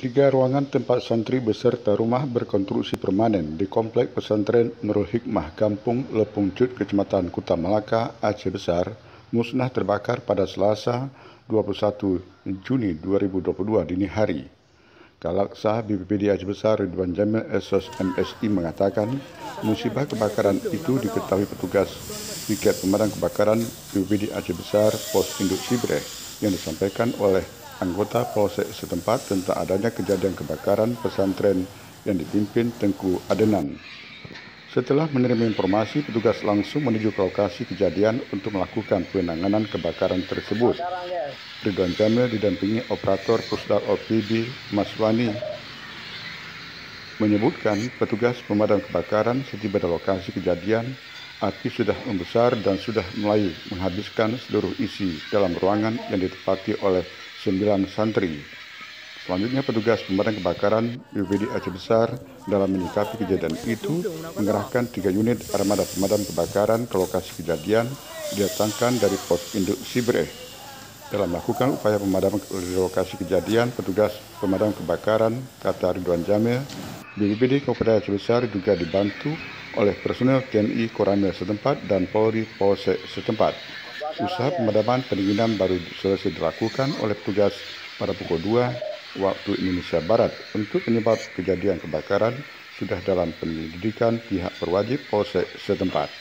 Tiga ruangan tempat santri beserta rumah berkonstruksi permanen di Komplek Pesantren Nurul Hikmah, Kampung Lepung Cut, Kecamatan Kuta Melaka, Aceh Besar, musnah terbakar pada Selasa 21 Juni 2022 dini hari. Kalaksa BPBD Aceh Besar Ridwan Jamil SOS MSI mengatakan musibah kebakaran itu diketahui petugas piket pemadam kebakaran BPBD Aceh Besar Pos Induk Sibreh yang disampaikan oleh anggota Polsek setempat tentang adanya kejadian kebakaran pesantren yang dipimpin Tengku Adenan. Setelah menerima informasi, petugas langsung menuju ke lokasi kejadian untuk melakukan penanganan kebakaran tersebut. Ridwan Jamil didampingi operator Pusdal OPB Maswani menyebutkan petugas pemadam kebakaran setiba di lokasi kejadian, api sudah membesar dan sudah mulai menghabiskan seluruh isi dalam ruangan yang ditempati oleh 9 santri. Selanjutnya petugas pemadam kebakaran BPBD Aceh Besar dalam menyikapi kejadian itu mengerahkan 3 unit armada pemadam kebakaran ke lokasi kejadian didatangkan dari Pos Induk Sibreh. Dalam melakukan upaya pemadaman di lokasi kejadian, petugas pemadam kebakaran, kata Ridwan Jamil, BPBD Kabupaten Aceh Besar juga dibantu oleh personel TNI Koramil setempat dan Polri Polsek setempat. Usaha pemadaman pendinginan baru selesai dilakukan oleh petugas pada pukul 2 waktu Indonesia Barat. Untuk penyebab kejadian kebakaran sudah dalam penyelidikan pihak berwajib Polsek setempat.